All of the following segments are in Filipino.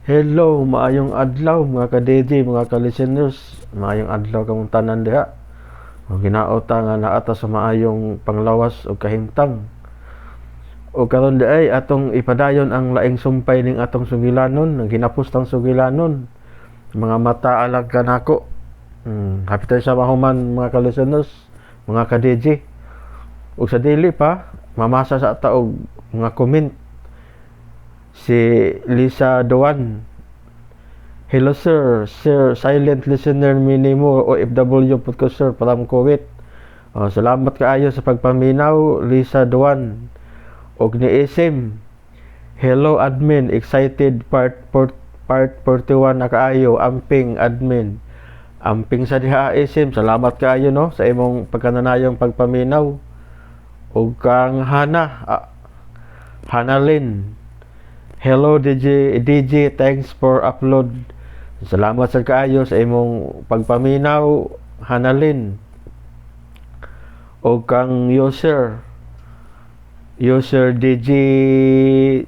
Hello, maayong adlaw mga ka-DJ, mga ka-listeners. Maayong adlaw kamong tanan diha. O ginaota nga naata sa maayong panglawas o kahimtang. O karon ay atong ipadayon ang laing sumpay ning atong sugilanon, ang ginapustang sugilanon. Mga mata alag kanako. Happy tayo sa mahuman mga ka-listeners, mga ka-DJ. O sa daily pa, mamasa sa taog mga comment. Si Lisa Doan. Hello sir, silent listener minimo OFW po ko sir from Kuwait. Salamat kaayo sa pagpaminaw Lisa Doan. Og ni Isim. Hello admin, excited part 41 na kaayo, amping admin. Amping sa diha Isim, salamat kaayo no sa imong pagkananayong pagpaminaw. Og kang Hana Lynn. Hello DJ, thanks for upload. Salamat sa kaayo sa imong pagpaminaw, Hanalin. O kang user DJ689.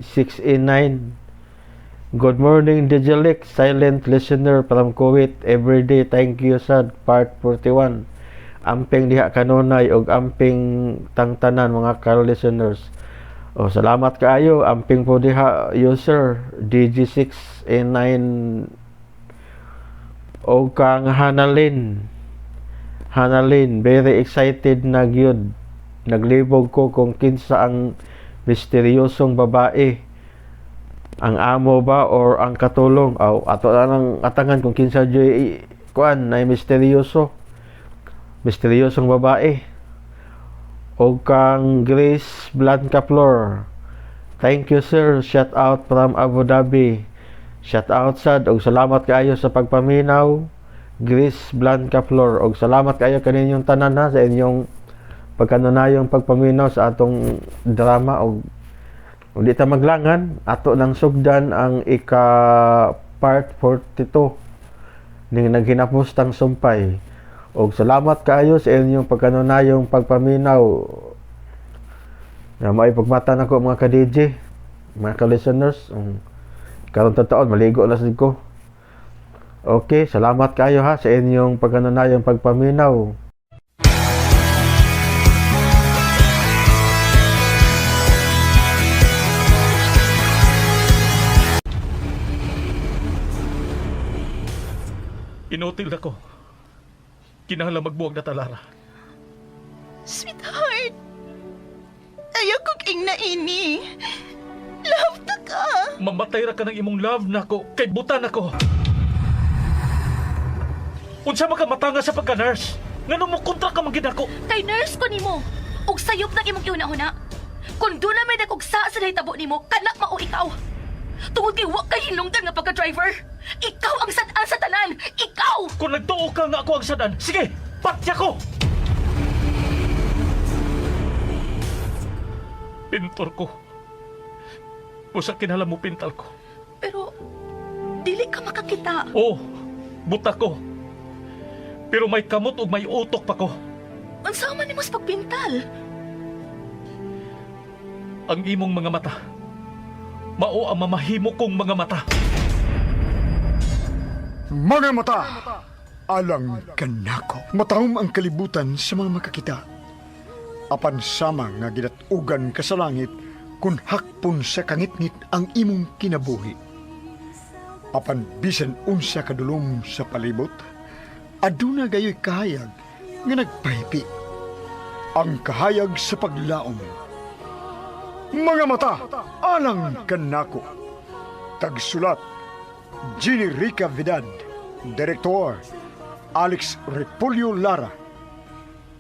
Good morning DJ Lex, silent listener from Kuwait. Everyday thank you sad part 41. Amping diha kanunay og amping tangtanan mga ka-listeners. Salamat kaayo, amping po diha user DG6A9 o kang Hanalin, very excited na gyud. Naglibog ko kung kinsa ang misteryosong babae, ang amo ba or ang katulong. Ato na nang atangan kung kinsa joy kuan na misteryosong babae. O kang Grace Blanca Flor. Thank you sir, shout out from Abu Dhabi. Shout out sad og salamat kaayo sa pagpaminaw, Grace Blanca Flor. Og salamat kaayo kaninyong tanan ha sa inyong pagkanunayong pagpaminaw sa atong drama. Og di ta maglangan, ato nang sugdan ang part 42 ning naghinapustang sumpay. Og salamat kaayo sa inyong pagkanunayong pagpaminaw. Na may pagmata nako mga ka-DJ, mga ka-listeners. Karon taon maligo na sad ko. Okay, salamat kaayo ha sa inyong pagkanunayong pagpaminaw. Inutil ako. Kinahanglan magbuwag na talara. Sweetheart, ayaw ko king na ini. Love ta ka. Mamatay ra ka ng imong love nako kay butan ako. Unsa makamatanga sa pagka-nurse? Ngano mo kontra ka magid ako? Kay nurse ko nimo. Og sayop na imong iuna-una. Kung doon na may nagugsa sa hitabo nimo, kanak mao ikaw. Tungod kay wa kay hinungdan nga pagka-driver. Ikaw ang sad-an sa tanan. Ikaw! Kung nagtuo ka nga ako ang sadan, sige, patya ko! Pintor ko. Usa kinahanglan mo pintal ko. Pero, dili ka makakita. Oo, buta ko. Pero may kamot ug may utok pa ko. Unsa man nimo sa pagpintal? Ang imong mga mata. Mao ang mamahimo kong mga mata. Mga mata! Alang kanako. Matahom ang kalibutan sa mga makakita. Apan sama nga ginatugan ka sa langit kung hakpon sa kangitngit ang imong kinabuhi. Apan bisan unsa kadulong sa palibot, aduna gayoy kahayag nga nagpahipi. Ang kahayag sa paglaom. Mga mata! Alang kanako. Tagsulat Ginny Rica Vidal. Direktor Alex Repulyo Lara.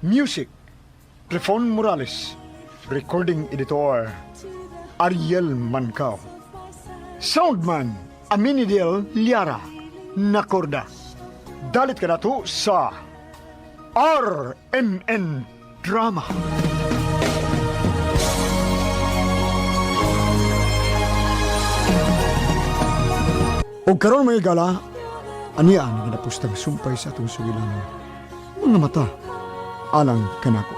Music Trifon Morales. Recording Editor Ariel Mancao. Soundman Aminidel Liara Nakorda. Dalit ka na to sa RMN Drama. O karon mga gala, aniya ang ginapustang sumpay sa atong sugilanon. Mga mata, alang kanako.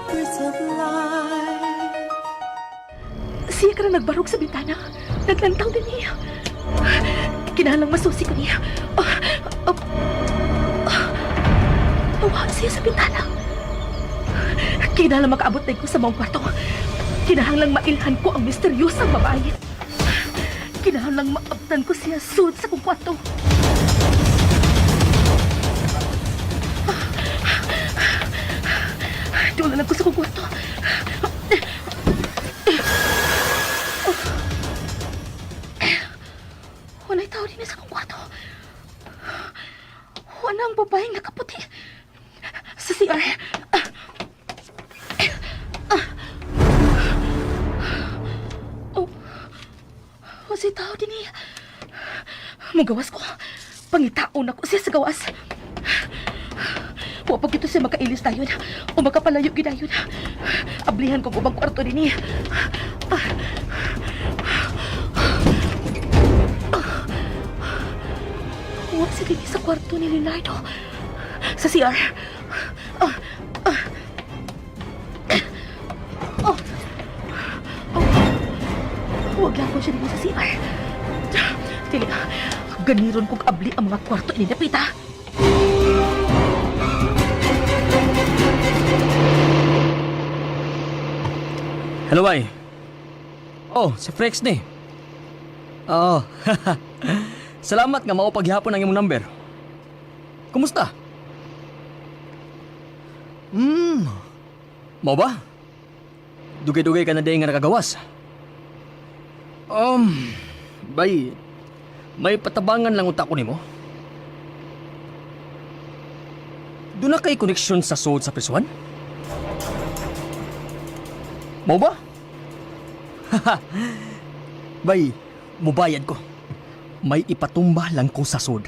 Siya ka na nagbarog sa bintana. Naglantaw din niya. Kinahanglang masusi ko niya. Tawa siya sa bintana. Kinahanglang makaabot na ko sa maong kwarto. Kinahanglang mailhan ko ang misteryosang babae. Kinahanglang maabtan ko siya sud sa kong kwarto. Doon lang ko sa kong kwarto. Wala'y tao din sa kong kwarto. Walang babaeng nakaputi. Sa CR. Si tao din eh. Magawas ko. Pangitaon ako siya sa gawas. Huwag pag ito siya makailis dayon o makapalayo gidayon. Ablihan kong ubang kwarto din eh. Huwag siya din sa kwarto ni Leonardo. Sa CR. Huwag lang ko siya din sa CR. Dili, ganiron kong abli ang mga kwarto ni Napita. Hello, Bay. Oh, si Frex ni. Oh, salamat nga mao paghihapon ang imong number. Kumusta? Mao ba? Dugay-dugay ka na day nga nakagawas. Bay, may patabangan lang utak ko nimo. Doon na kay koneksyon sa sod sa prisuhan? Mau ba? Bay, mubayad ko. May ipatumba lang ko sa sod.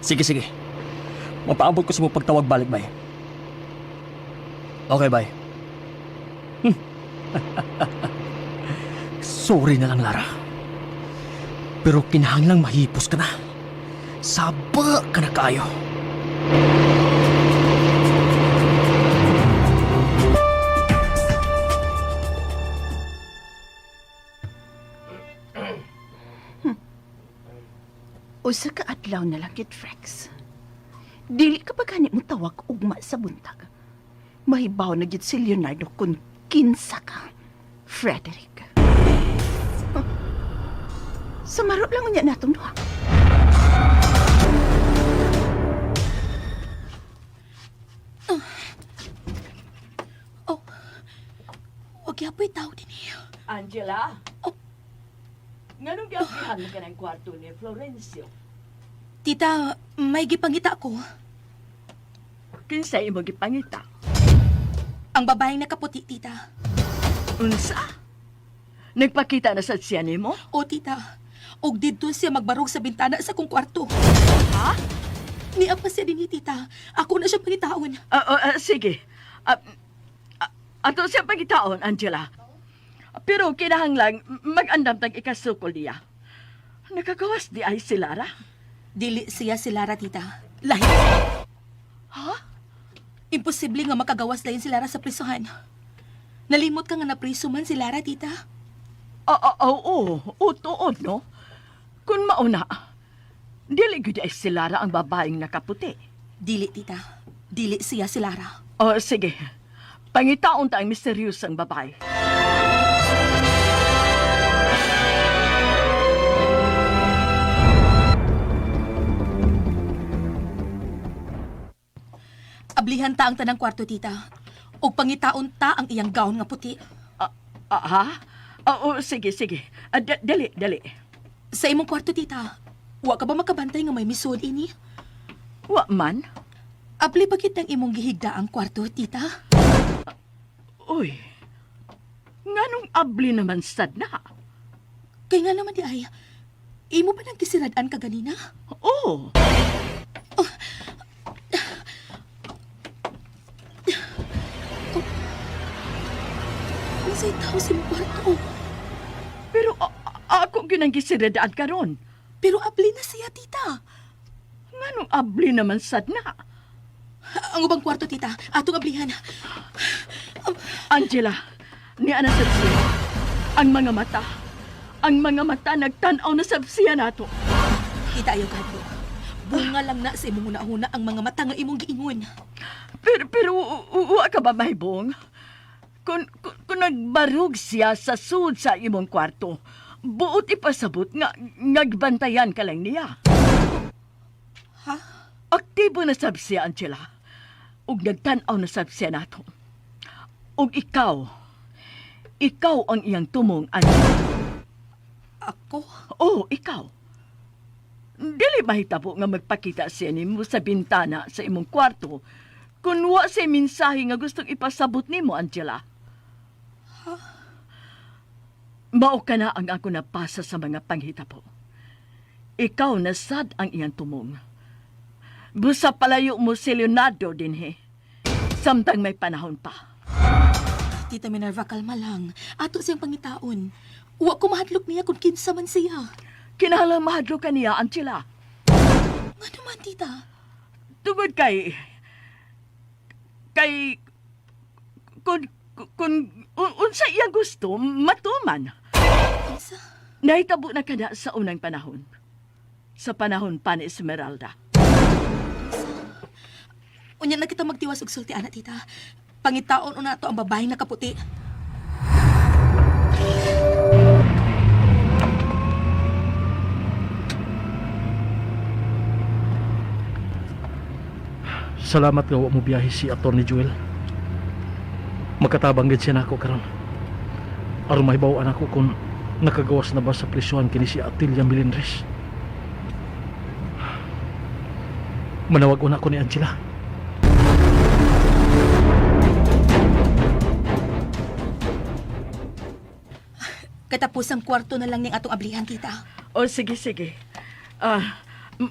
Sige. Mapaabot ko sa mo pagtawag balik, bay. Okay, bay. Sorry na lang, Lara. Pero kinahanglang mahipos ka na. Saba ka na kayo. Usa ka adlaw na lang kit Frex. Dili ka ba gani mo tawag ugma sa buntag? Mahibaw na gid si Leonardo kung kinsa ka, Frederick. Huh? Sumaro lang niya natong duha. Huwag yapoy tao din eh. Angela? Nganong gabihan mo ka ng kwarto ni Florencio? Tita, may gipangita ko. Kinsay mo gipangita? Ang babaeng nakaputi, tita. Unsa? Nagpakita na sa siya ni mo? O, tita. Og dito siya magbarog sa bintana sa kong kwarto. Ha? Niya pa siya din, tita. Ako na siya pangitaon. Sige. Ato siya pangitaon, Angela. Pero kinahanglang mag-andam tag ikasukol niya. Nakagawas di ay si Lara? Dili siya si Lara, tita. Lahi. Ha? Imposible nga makagawas lain si Lara sa prisuhan. Nalimot ka nga na priso man si Lara, tita. Oo. Tuod, no? Kung mauna, dili gud ay si Lara ang babaeng nakaputi. Dili, tita. Dili siya si Lara. Sige. Pangitaon ta ang misteryosang babae. Ablihan ta ang tanang kwarto, tita. O pangitaon ta ang iyang gown nga puti. Ha? Sige. Dali. Sa imong kwarto, tita, wa ka ba makabantay nga may misod ini? Wa man? Abli bakit ang imong gihigda ang kwarto, tita? Uy, nganong abli naman sad na? Kaya nga naman di ay, imo ba nang kisiradan ka ganina? Oo. Masay tao sa imong kwarto. Pero ako ginangisiradaan ka ron. Pero abli na siya, tita. Nganong abli naman sad na? Ang ubang kwarto, tita. Atong ablihan. Angela, ni Ana Sergio, ang mga mata, Ang mga mata nagtanaw na sabsiya nato. Kita ayo kadto. Bunga lang na sa imong una-una ang mga mata nga imong giingon. Pero uwa ka ba mahibong? Kung nagbarug siya sa sud sa imong kwarto, buot ipasabot nga nagbantayan ka lang niya. Ha? Aktibo na sab siya, Angela. Ug nagtanaw na sab siya nato. Ug ikaw ang iyang tumong, Angela. Ako? Oh, ikaw. Dili mahitabo nga magpakita siya nimo sa bintana sa imong kwarto kung wa siya mensahe nga gustong ipasabot nimo, Angela. Mao ka na ang ako napasa sa mga panghitabo. Ikaw na sad ang iyang tumong. Busa palayo mo si Leonardo dinhi. Samtang may panahon pa. Tita Minerva, kalma lang. Ato siyang pangitaon. Wa ko mahadlok niya kung kinsa man siya. Kinahanglan mahadlo ka niya, Angela. Nga naman, tita. Tungod kay kung unsa iya gusto, matuman. Kinsa? Nahitabo na kada sa unang panahon. Sa panahon pa ni Esmeralda. Unya na kita magtiwas og sulti, ana, tita. Pangitaon una to ang babaeng nakaputi. Salamat nga wa mo biyahe si Atty. Joel. Magkatabang gid siya nako karon. Aron mahibaw-an ako kung nakagawas na ba sa prisyuhan kini si Atilia Melendres. Manawag una ko ni Angela. Katapusang kwarto na lang ning atong ablihan, tita. O, sige.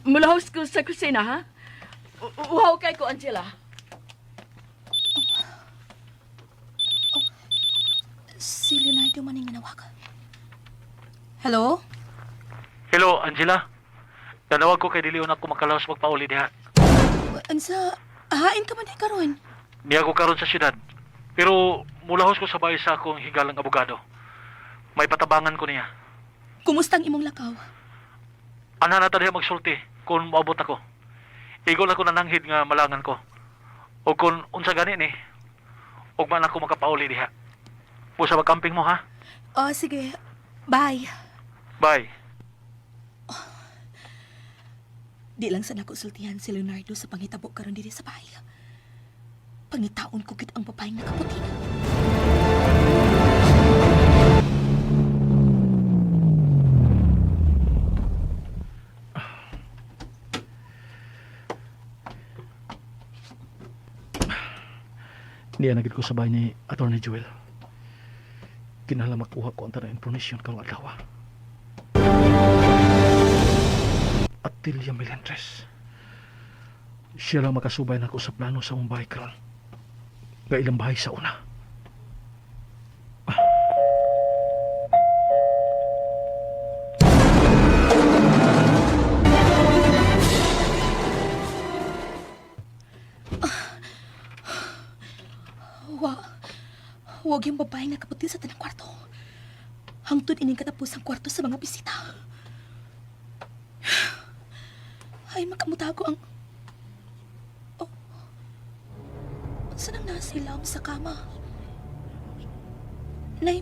Mulahos ko sa kusina, ha? Uhaw kay ko, Angela. Si Leonardo man yung nanawag. Hello? Hello, Angela. Nanawag ko kay dili una ko makalaos magpauli diha. Ansa, hain ka man karon. Niya ko karon sa syudad. Pero mulahos ko sa bahay sa akong higalang abogado. May patabangan ko niya. Kumusta ang imong lakaw? Ana na ta diha magsulti kung moabot ako. Igol ako nananghid nga malangan ko. O kung unsa gani ni, ug man ako makapauli diha. Busa magkamping mo ha. Oh, sige. Bye. Bye. Di lang sa nako sultihan si Leonardo sa pangitabo karon diri sa bahay. Pangitaon ko gid ang babaeng nakaputi. Niya nagid ko sa bahay ni Atty. Joel. Kinahanglan makuha ko ang tanang impormasyon karong adlaw. Atilia Melendres. Siya lang makasubay na ako sa plano sa mong bahay karon. Nga ilang bahay sa una. Huwag yung babaeng nakaputi sa tanang kwarto. Hangtod ining katapos ang kwarto sa mga bisita. Ay, makamutago ang... Oh. Saan ang nasilam sa kama? Nay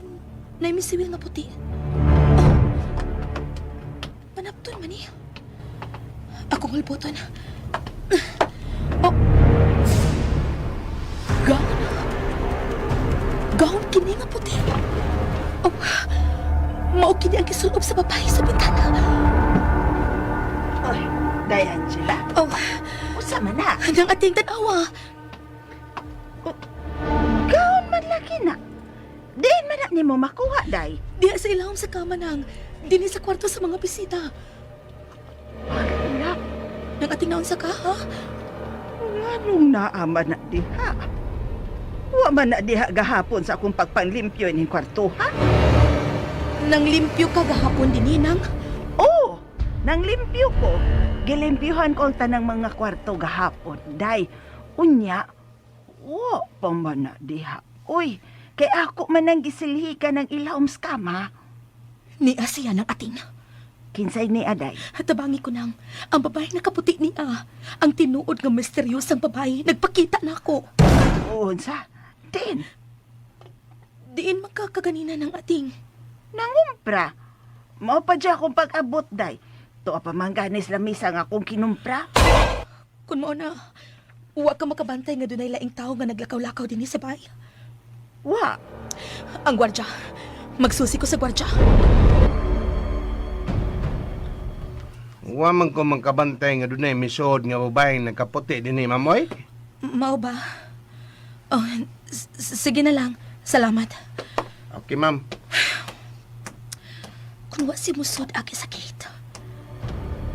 misiwil na puti. Oh. Manapton man eh. Akong hulboton. Oh. Gahon kini nga puti. Oh, mao kini ang gisulob sa babae sa bintana. Oy, day Angela. Oh, Usa man na. nang ating tanawa. Gaon man laki na. Diin man na nimo makuha, day. Diya sa ilawom sa kama nang dini sa kwarto sa mga bisita. Hala, Nang ating naon sa ka, ha? nganong naama na diha? Wa man na diha gahapon sa akong pagpanglimpyo ning kwarto, ha? Nang limpyo ka gahapon din, nang. Oo, nang limpyo ko. Gilimpyuhan ko ang tanang mga kwarto gahapon. Day, unya, wa pa man na diha. Uy, kay ako man ang gisilhi ka ng ilawom sa kama. Ni siya ng ating. Kinsay ni Aday. Tabangi ko nang, ang babae na kaputi niya. Ang tinuod ng misteryosang babae, nagpakita na ako. Unsa? Din. Diin magkakaganina ng ating. Nangumpra. Mao pa dya akong pag-abot, day. To pa mangganis lamisa nga akong kinumpra. Kung mo na, uwa ka makabantay nga dunay laing tao nga naglakaw-lakaw din sa bahay. Wa. Ang gwardya. Magsusi ko sa gwardya. Wa man ko magkabantay nga dunay misod nga babae nagkaputi dinhi mamoy. Mao ba? Oh, sige na lang. Salamat. Okay, ma'am. Kung wa si musod aki sa gate,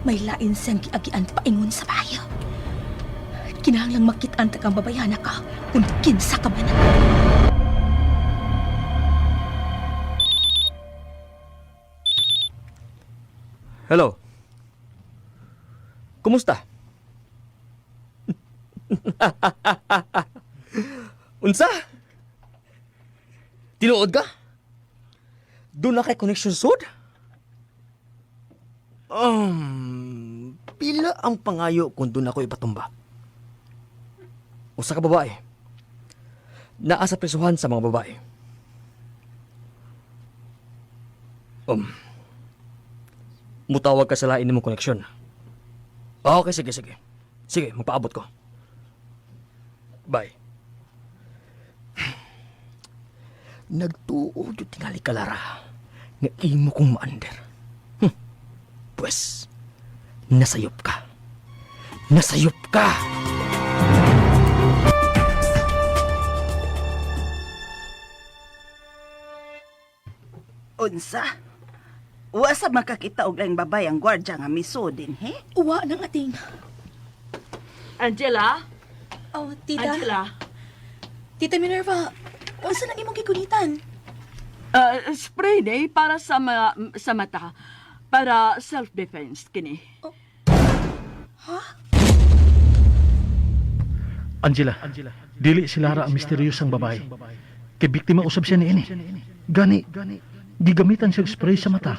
may lain siyang giagian paingon sa bayo. Kinahanglang makitaan ta kang babayana ka kung kinsa ka man. Hello. Kumusta? Unsa? Tinuod ka? Doon na kay connection sud? Pila ang pangayo kung doon ako ipatumba? Usa ka babae. Naa sa prisuhan sa mga babae. Mutawag ka sa lain nimong koneksyon. Okay, sige. Sige, magpaabot ko. Bye. Nagtuod yung tingali ka, Lara, nga imo kong maander. Pwes, nasayop ka. Nasayop ka! Unsa? Wa sa makakita og laing babay ang gwardya nga miso din, he? Uwa ng ating. Angela? Oh, tita. Angela? Tita Minerva, unsa nang imong gigunitan? Spray day para sa mata. Para self-defense, kini. Angela, dili si Lara ang misteryosang babae. Kay biktima usab siya niini. Gani, gigamitan siya spray sa mata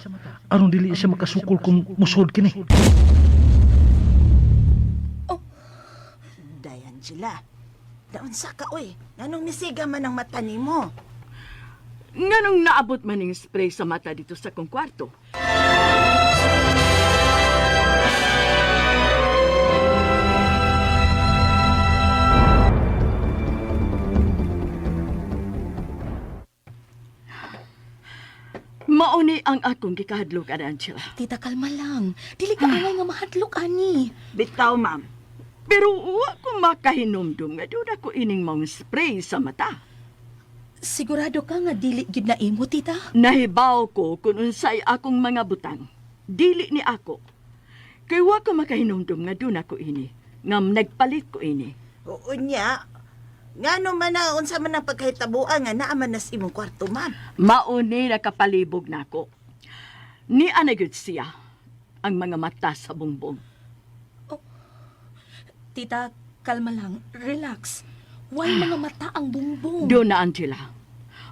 aron dili siya makasukol kung musod kini. Day, Angela. Daon sa ka, oy. Nganong misiga man ang mata nimo? Nganong naabot man ng spray sa mata dito sa kong kwarto? Mauni ang akong gikahadlok, Angela. Tita, kalma lang. Dili ka angay nga mahadlok, ani. Bitaw, ma'am. Pero wa ko makahinumdum nga doon ako ining mong spray sa mata. Sigurado ka nga dili gyud na imo, tita? Nahibaw ko kung unsay akong mga butang. Dili ni ako. Kay wa ko makahinumdum nga doon ako ini. Ngam nagpalit ko ini. Oo niya. Ngano man na unsa man ang pagkahitabuan nga naa man nas imong kwarto, ma'am. Mauni nakapalibog na ako. Ni anagud siya ang mga mata sa bungbong. Tita, kalma lang. Relax. Why mga mata ang bumbong? Doon na, Angela.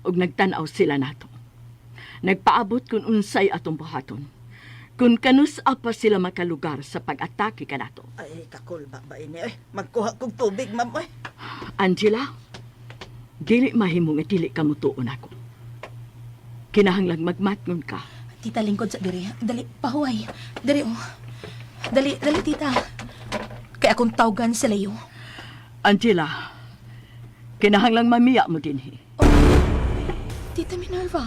Og nagtanaw sila nato. Nagpaabot kung unsay atong buhaton. Kung kanus pa sila makalugar sa pag-atake ka nato. Ay, kakulba ba ini? Oy, magkuha kog tubig, ma'am. Oy. Angela, dili mahimo nga dili ka mutuon ako. Kinahanglang magmatngon ka. Tita, lingkod sa diri. Dali, pahuway. Dali, oh. Dali, tita. Kaya akong tawgan sa layo. Angela, kinahanglang mamiya mo din. Tita Minerva.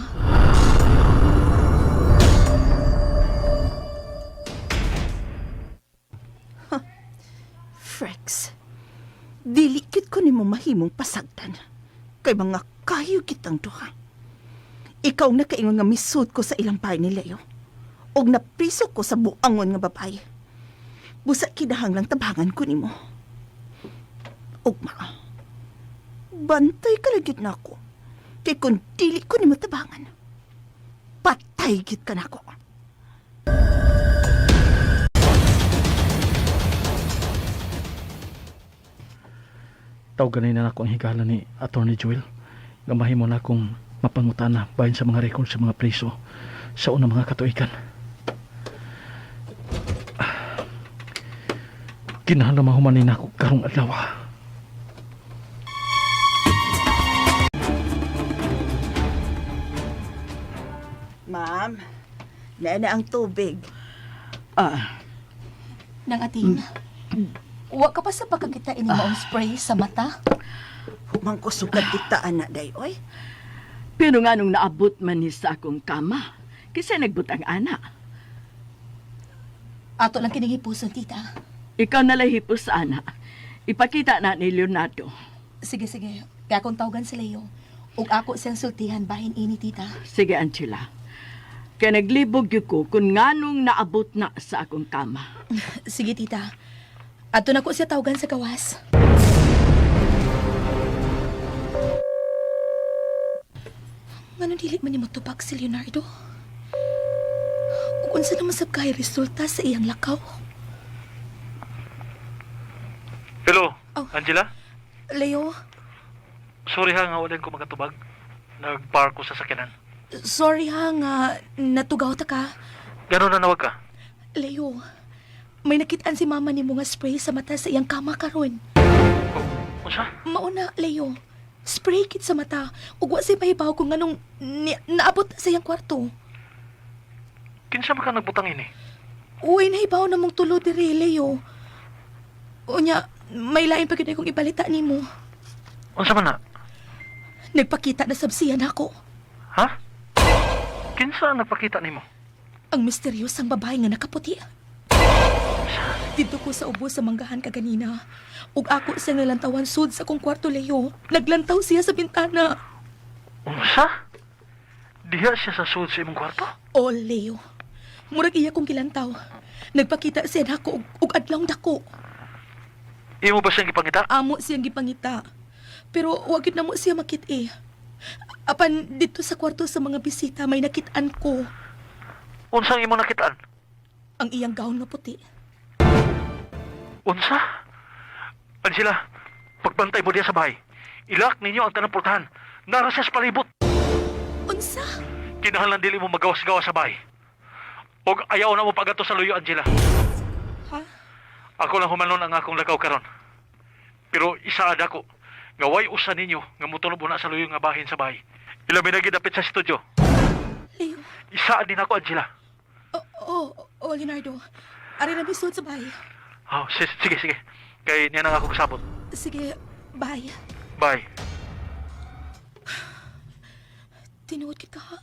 Frex. Dilikit ko nimo mahimong pasagdan. Kay mga kayo kitang duha. Ikaw na kaingon nga misud ko sa ilang bahay ni Leo. Og napriso ko sa buangon nga babae. Busa kinahanglang tabangan ko nimo. Ugma. Bantay ka lagit na ako. Kay kung dili ko nimo tabangan, patay git ka na ako. Tawgan na ako ang higala ni Attorney Joel. Gamahin mo na akong mapangutana bahin sa mga record sa mga preso. sa unang mga katuigan. Kinahanglan mahumanin ako karong adlaw. Ma'am, na ang tubig. Ah, Nang ating, wa ka pa sa pagkakita ini maong spray sa mata? Humang ko sugad kita, anak day, oy. pero nga nung naabot man ni sa akong kama, kasi nagbutang ana. Ato lang kinihipuson, tita. Ikaw nalahipo sa ana. Ipakita na ni Leonardo. Sige, sige. Kaya akong tawagan si Leo. Ug ako siyang sultihan bahin ini, tita. Sige, Angela. Kaya naglibog yun ko kung nganong naabot na sa akong kama. Sige, tita. Ato na ko siya tawagan sa gawas. Ngano dili man ni motubag si Leonardo? Ug unsa naman sab kay resulta sa iyang lakaw? Hello, Oh. Angela? Leo, Sorry ha nga wala ko magatubag. Nag-park ko sa sakyanan. sorry ha nga natugaw ta ka. Gano'n na nawag ka? Leo, may nakitaan si mama ni mo nga spray sa mata sa iyang kama karon. Unsa? Mauna, Leo. Spray kit sa mata. Ug wa siya mahibaw kung anong naabot na sa iyang kwarto. Kinsa man ka nagbutang ini? Uy, nahibaw na mong tulo diri, Leo. Unya, may lain pa gid kong ibalita nimo. Unsa man na? Nagpakita na sabsiyan ako. Ha? Kinsa ang nagpakita nimo? Ang misteryosang babae nga nakaputi. Dito ko sa ubo sa manggahan kaganina. Ug ako siyang nalantawan sud sa akong kwarto, Leo. Naglantaw siya sa bintana. Unsa? Diha siya sa sud sa imong kwarto? Oh, Leo. Murag iya kong kilantaw. Nagpakita siya nako ug adlong dako. Imo ba siyang ipangita? Amo siyang gipangita. Pero wag gid na mo siya makit-i. Apan dito sa kwarto sa mga bisita may nakitaan ko Unsang imong nakitaan? ang iyang gown na puti. Unsa? Angela, pagbantay mo diya sa bahay. Ilak ninyo ang tanang pultahan. Nara siya sa palibot. Unsa? Kinahanglan dili mo magawas-gawas sa bahay. Og ayaw na mo pagato sa luyo, Angela. Ha? Ako lang humanon ang akong lakaw karon. Pero isaad ako, nga way usa ninyo nga mutunob na sa luyo nga bahin sa bahay. Ilabi na gidapit sa studio. Leo. Isaad din ako, Angela. Leonardo. Ari na bisod sa bahay. Oh, sige, sige. Kay niya na ako kasabot. Sige, bye. Bye. Tinuod ka ha?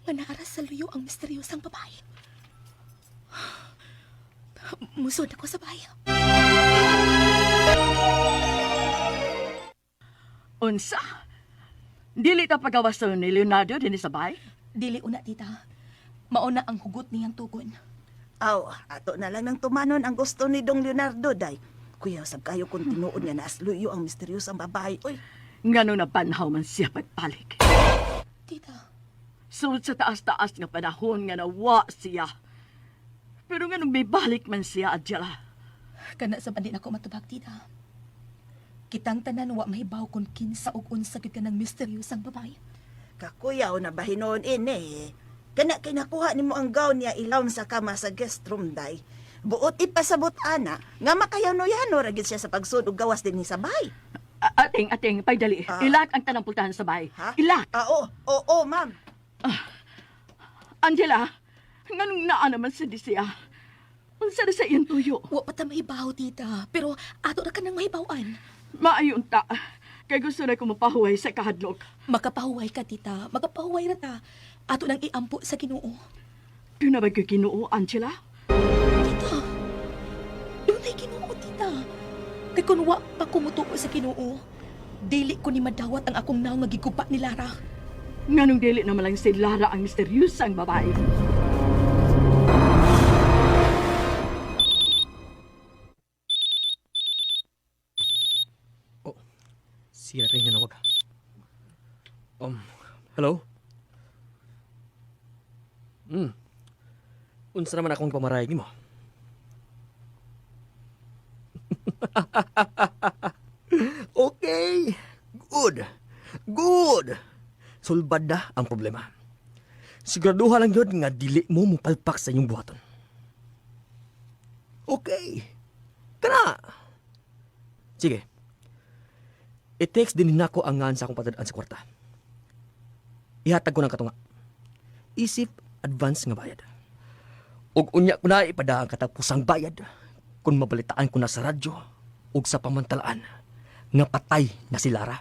Nga naaras sa luyo ang misteryosang babae. Musod ako sa bahay. Unsa? Dili ta pagawas ni Leonardo din sa bahay? Dili una, tita. Mauna ang hugot niyang tugon. Aw, ato na lang ng tumanon ang gusto ni Dong Leonardo, day. Kuya, sab kayo kung tinuod niya na asluyo ang misteryosang babae, oy. Ngano na banhaw man siya pagpalik. Tita, Sud sa taas-taas nga panahon nga nawa siya. Pero nga nung may balik man siya, Adjala. kana sa bandin ako matubag, tita. Kitang tanan wa mahibaw kung kinsa ug unsa gid kanang misteryosang babae. Kakuyaw na bahinon ini. Kana kinakuha nimo ang gown niya ilawom sa kama sa guest room, day. Buot ipasabot ana nga makayano-yano ra gid siya sa pagsud ug gawas din ni sa bahay. Ating, paidali. Ah. Ilak ang tanang pultahan sa bahay. Ha? Ilak! Oo, ma'am. Angela, nganong naa naman sa siya? Unsa na sa iyang tuyo? Wa pa ta mahibaw, tita. Pero ato ra kanang mahibawan. Maayon ta. Kay gusto na ko mapahuway sa kahadlok. Makapahuway ka, tita. Makapahuway ra ta. Ato nang iampo sa Ginoo. Doon na ba kayo Ginoo, Angela? Tita, dunay Ginoo, tita. Kay kung wa pa kumutuo sa Ginoo, dili ko ni madawat ang akong naong nga gigupa ni Lara. Nganong dili naman lang si Lara ang misteryosang babae. Sira rin nga nawag. Hello? Unsa naman akong pamarayag nimo? Okay. Good. Sulbad na ang problema. Siguraduha lang yun nga dili mo mupalpak sa inyong buhaton. Okay. Kana. Sige. I-text din nako ang ngan sa akong patadaan sa kwarta. Ihatag ko ng katunga. Isip advance nga bayad. Ug unya ko na ipada ang katapusang bayad kung mabalitaan ko na sa radyo ug sa pamantalaan nga patay na si Lara.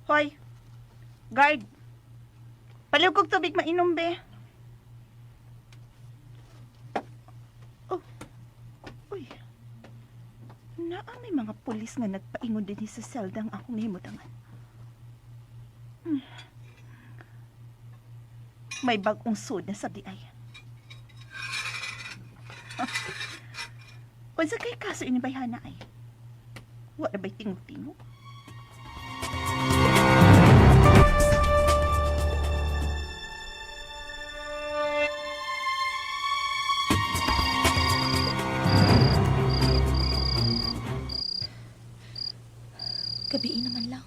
Hoy, guard. Paliw kog tubig mainom, be. Oh, uy. Naa may mga pulis nga nagpaingon din sa seldang akong himutangan. May bagong sud na sa diay. Unsa kay kaso ini bayhana ay? Wa na ba'y tingog-tingog? Gabi naman lang.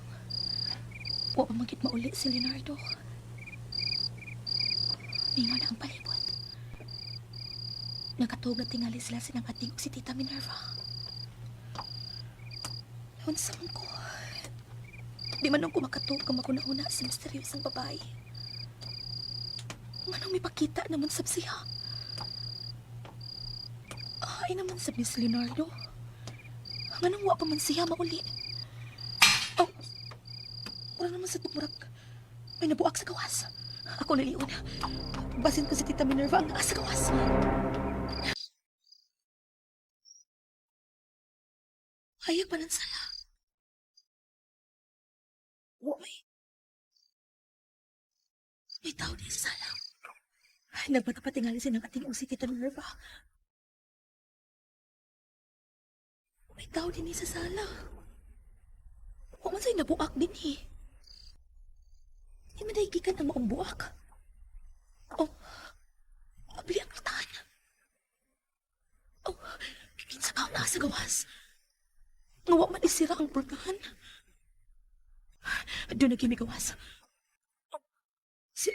Wa pa magit mauli si Leonardo. Mingo na ang palibot. Nagkatuog na tingali sila sinangating si Tita Minerva. Naon sa man ko. Di man nung kumakatuog ka makuna-una sa misteryosang babae. Manong may pakita naman sa siya. Ay naman sa Miss Leonardo. Manong wa pa man siya mauli. Oh, wala naman sa tumurak. May nabuak sa gawas. Ako naliun. Basin ko si Tita Minerva ang naas sa gawas. Hayag pa ng sala. May tao din sa sala. Nagpatapatingali siya ng ating si Tita Minerva. May tao din sa sala. Huwag man sa'yo nabuak din eh. Hindi man naigikan ang maong buak. Oh, abli ang latan. Oh, kinsa ka na sa gawas. Ngawa man isira ang purgahan. Doon naging gawas. Oh, si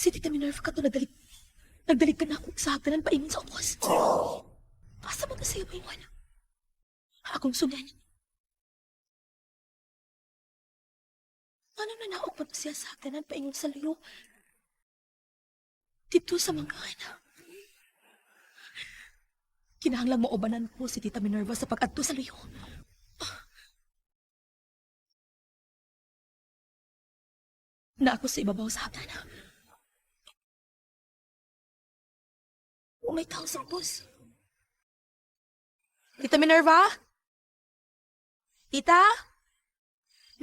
Tita Minerva ka to nagdalig ka na akong sa hagdanan paingon sa upos. Asa mo na sa'yo paingon? Akong sunan. Ano na naog pa siya sa hagdanan paingon sa layo? Dito sa mga anak. Kinahanglang maubanan ko si Tita Minerva sa pag-adto sa layo. Na ako sa ibabaw sa hagdanan. May tao sa ubos. Tita Minerva? Tita?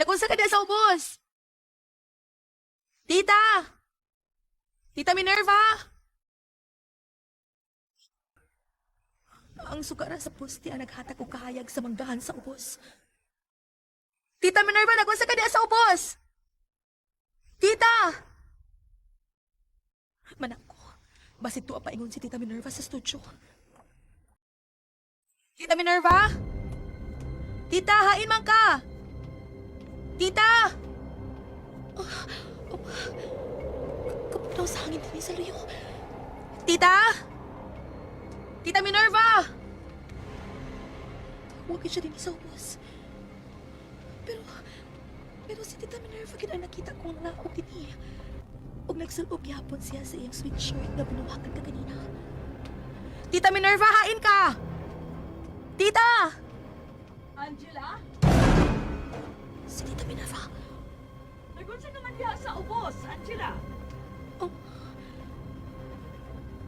Nakunsa ka na sa ubos? Tita! Tita Minerva! Ang sukara sa poste ang naghatag o kahayag sa manggahan sa ubos. Tita Minerva, nagunsa ka diya sa ubos! Tita! Manak ko, basit to paingon si Tita Minerva sa studio. Tita Minerva? Tita, hain man ka! Tita! Kapag sa hangin din sa luyo. Tita! Tita Minerva! Huwag siya din sa ubos. Pero si Tita Minerva kina nakita kong naog din niya. Huwag nagsulog yapon siya sa iyang sweatshirt na binuwakan ka kanina. Tita Minerva, hain ka! Tita! Angela? Si Tita Minerva. Nagunsa naman diya sa ubos, Angela. Oh.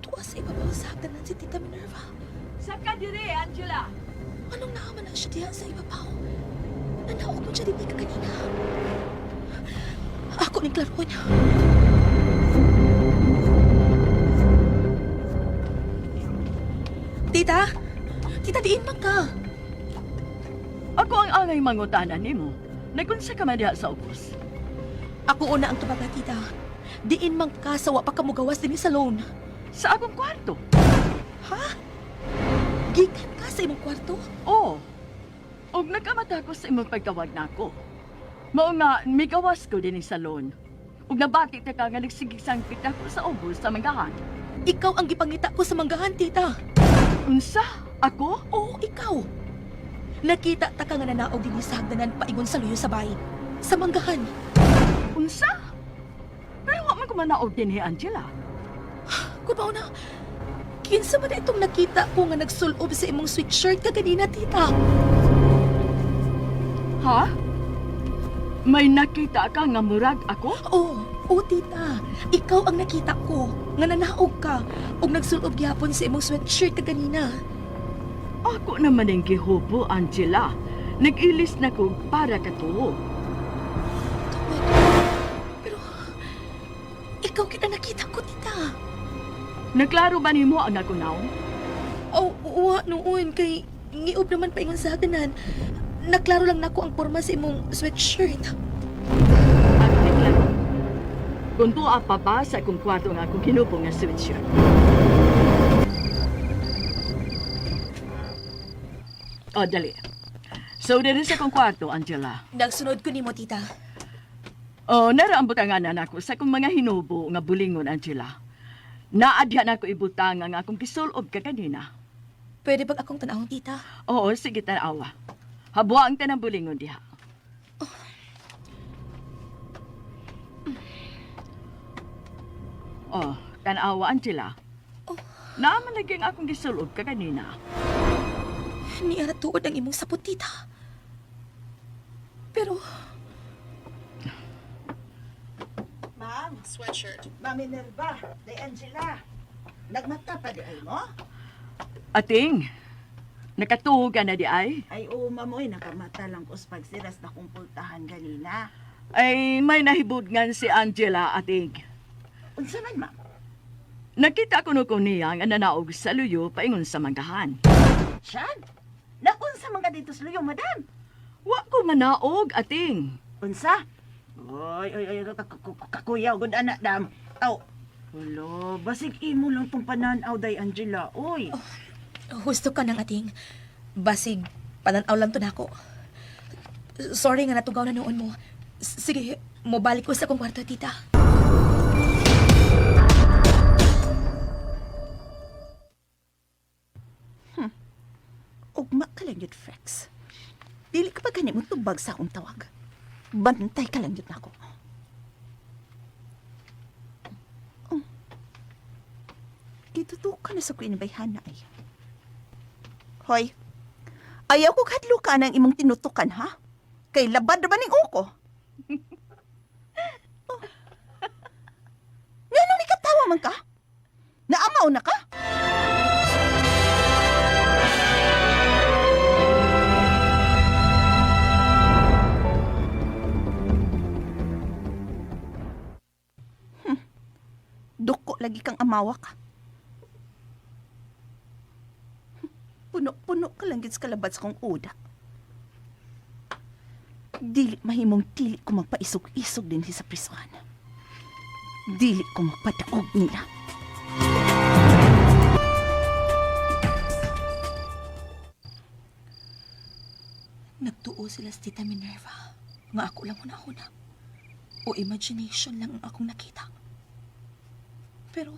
Tuwa sa ibabaw sa hagdanan si Tita Minerva. Saka dire, Angela. Anong naaman na siya diya sa ibabaw? Nanaog mo siya din ka kanina. Ako ning klaron. Tita? Tita, diin man ka. Ako ang angay mangutanan nimo. Nagunsa ka man diha sa ubos. Ako una ang tumaga, tita. Diin mang kasawa pa kamugawas din sa loan. Sa akong kwarto. Ha? Gikan ka sa imong kwarto? Oo. Og nagkamata ko sa imong pagtawag nako. Mao nga, migawas ko din sa loan. Ug nabati ta ka nga nagsigisangpit ako sa ubos sa manggahan. Ikaw ang gipangita ko sa manggahan, tita. Unsa? Ako? Oo, ikaw. Nakita ta ka nga nanaog din sa hagdanan paingon sa luyo sa bay. Sa manggahan. Unsa? Pero wa man ko manaog din ni Angela. Kubaw na. Kinsa man na itong nakita ko nga nagsulob sa imong sweatshirt ka ganina, tita. Ha? May nakita ka nga murag ako? Oo, tita. Ikaw ang nakita ko. Nga nanaog ka. Og nagsulob gyapon sa imong sweatshirt ka ganina. Ako naman ang gihubo, Angela. Nag-ilis na ko para katuo. Pero, ikaw kita nakita ko, tita. Naklaro ba nimo ang ako now? Oo, noon. Kay ngiob naman paingon sa hagdanan. Naklaro lang nako ang porma sa imong sweatshirt. Ako naklaro. Kung tuwa pa ba sa akong kwarto nga akong kinupo nga sweatshirt. O, dali. So, dito sa akong kwarto, Angela. Nagsunod ko nimo, tita. O, naraambot ang anan ako sa akong mga hinubo nga bulingon, Angela. Naadya na ako ibutang ang akong kisulob ka kanina. Pwede bang akong tanawang, tita? Oo, sige, tanawa. Habwa ang tanang bulingon diha. Oh, tanawa, Angela. Naaman naging akong gisulob ka kanina. Ni ara tuod ang imong sapot, tita. Pero, Ma'am, sweatshirt. Ma'am Minerva, de Angela. Nagmata pa di ay mo? Ating, nakatuog ka na di ay? Ay, oo, ma'am, oy, nakamata lang ko sa pagsiras na kumpultahan ganina. Ay, may nahibudngan si Angela, ating. Unsa man, ma'am? Nakita ko no ko niya nga nanaog sa luyo paingon sa manggahan. Siyan? Naunsa man ka dito sa luyo, madam? Wa ko manaog, ating. Unsa? Oy, kakuyaw, good anak, dam. Aw, hulo, basig imo lang tong pananaw, day Angela, oy. husto ka ng ating. Basig, pananaw lang to nako. Sorry nga natugaw na noon mo. Sige, mobalik ko sa akong kwarto, tita. Ugma ka lang yun, Frex. Dili ka pa ganit mo tubag sa akong tawag. Bantay ka lang yun ako. Gituto ka na sa kuinabay na ay. Hoy, ayaw ko kadlo ka ng imong tinutukan, ha? Kay labad na ba ning uko? Oh. Ngano ni katawa man ka? Naamaw na ka? Duko lagi kang amawa ka. Puno-puno ka lang gid sa kalabad sa kong uda. Dili mahimong dili ko magpaisog-isog din sa prisuhan. Dili ko magpadaog nila. Nagtuo sila sa Tita Minerva. Nga ako lang una-una. O imagination lang ang akong nakita. Pero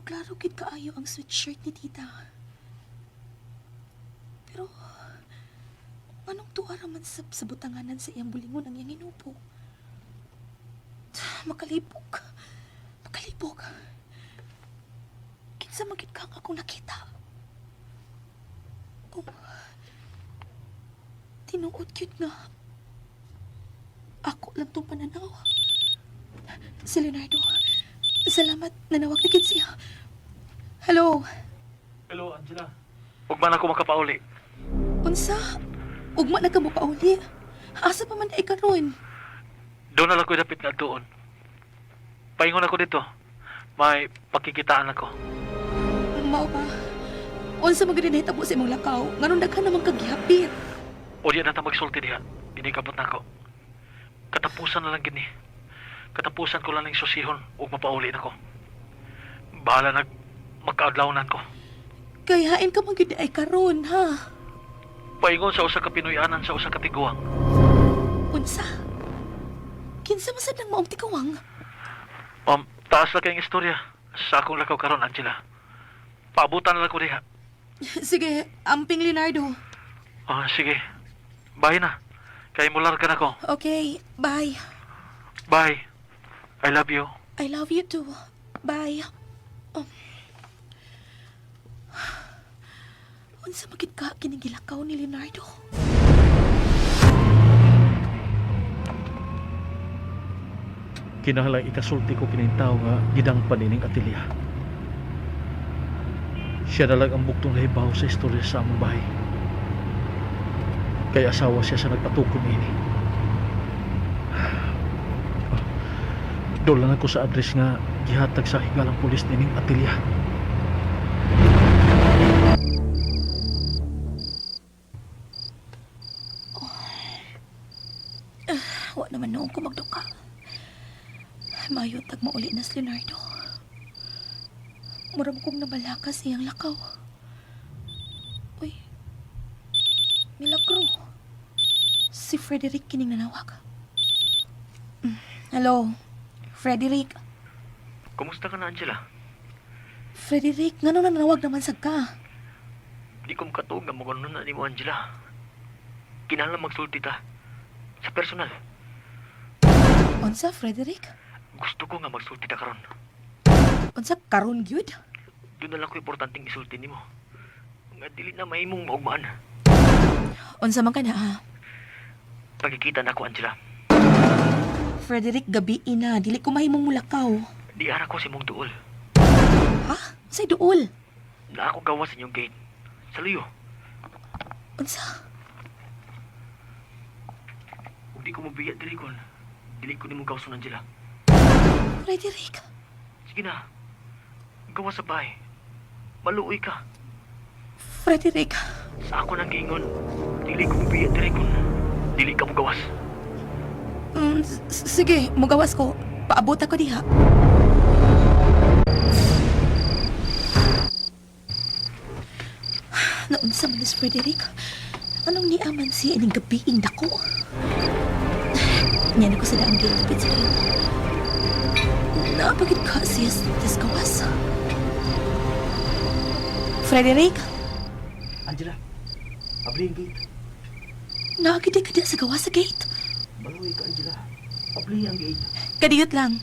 klaro gid kaayo ang sweatshirt ni tita. Pero, anong tuwa raman sa butanganan sa iyang bulingon ang iyang inupo? Makalibog. Kinsa magid kang akong nakita. Oh, tinuod cute nga. Ako lang itong pananaw. Si Leonardo, salamat nanawag na kid siya. Hello? Hello, Angela. Huwag man ako makapauli. Unsa? Ugma na ka mo pauli. Asa pa man na ikaroon? Doon na lang ko dapit na doon. Paingon ako dito. May pakikitaan ako. Mao ba? Unsa maganda nahitabo sa imong lakaw? Nganong daghan naman kagihapit? O di na ta magsulti diha. Inikabot na ako. Katapusan na lang gini. Katapusan ko lang ng susihon ug mapauli na ko. Bahala magkaadlawnan ko. Kayain ka magid ay karon ha. Paingon sa usa ka Pinoyanan sa usa ka tiguang. Unsa? Kinsa masad nang maong tikawang? Taas lang kayong istorya sa akong lakaw karon, Angela. Paabutan na lang ko diha. Sige, amping Leonardo. Sige. Bye na. Kay mular ka na ko. Okay, bye. Bye. I love you. I love you too. Bye. Unsa magid ka kinigilakaw ni Leonardo? Kinahanglan ikasulti ko kinintaw nga gidang panining Atilia. Siya na lang ang buktong nahibaw sa istorya sa among bahay. Kay asawa siya sa nagpatukon ini. Doon lang ako sa address nga gihatag sa higalang pulis nining Atilia. Wa naman noong ko magduka. Mayutag mo uli na si Leonardo. Murag kong nabalakas iyang lakaw. Uy. Milagro. Si Frederick kining nanawag. Hello, Frederick. Kumusta ka na, Angela? Frederick, nga nung nanawag naman sa ka? Di ko makatuog nga mga na ni mo, Angela. Kinahanglan magsulti ta. Sa personal. Unsa, Frederick? Gusto ko nga magsulti ta karon. Unsa, karon gyud? Doon na lang ko importanteng isulti nimo. Nga dili na mahimong maugmaan. Unsa man ka na, ha? Pagkikita na ako, Angela. Frederick, gabi ina. Dili ko mahimong mulakaw. Di ara ko si mong duol. Ha? Unsay duol? Na ako gawa sa inyong gate. Sa luyo. Unsa? Kung di ko mabiya dili ko. Dili ko ni mong gawson, Angela. Frederick. Sige na. Gawa sa bahay. Maluoy ka. Frederick. Sa ako nang giingon. Dili ko mabiya dili ko. Dili ka mo gawas. Sige, mugawas ko. Paabot ako diha. Naunsa man si Frederick? Anong niaman siya ining gabiing dako? Yan ako sa daang gate kapit sa iyo. Naapagid ka siya sa gawas. Frederick? Angela, abli ang gate. Naagid ka diya sa gawas sa gate. Maluoy ka, Angela. Abli ang gate. Kadiyot lang.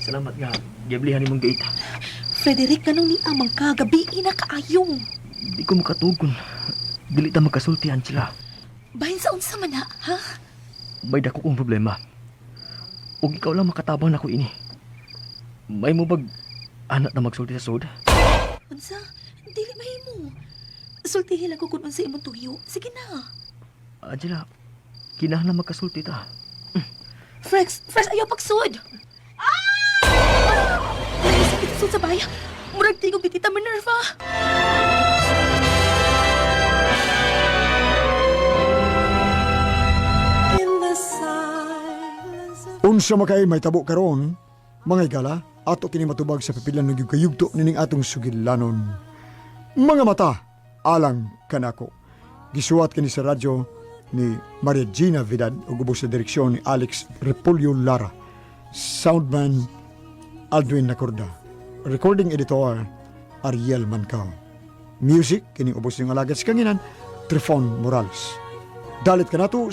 Salamat nga. Giablihan ni mong gate. Frederick, ganun ni amang ka. Gabiin na kaayong. Di ko makatugon. Dili ta magkasulti, Angela. Bahin sa unsa man na, ha? May dako kong problema. Ug ikaw lang makatabang na ko ini. May mo bag anak na magsulti sa sud? Unsa? Dili mahimo. Sultihin lang ko kung unsa imong tuyo. Sige na. Angela, kinahanglan magkasulti ta. Frex, ayaw pagsud. Ay, sakit sud sa baya. Murag tingog ni Tita Minerva. Unsa makay may tabo karon, mga igala, ato kini matubag sa pipilan ng yugto nining atong sugilanon. Mga mata, alang kanako. Gisuwat kini sa radyo ni Maria Gina Vidal ug ubos sa direksyon ni Alex Repolyo Lara. Soundman Aldwin Nacorda. Recording editor Ariel Mancao. Music kini ubos ng alagad sa kanginan Trifon Morales. Dalit kanato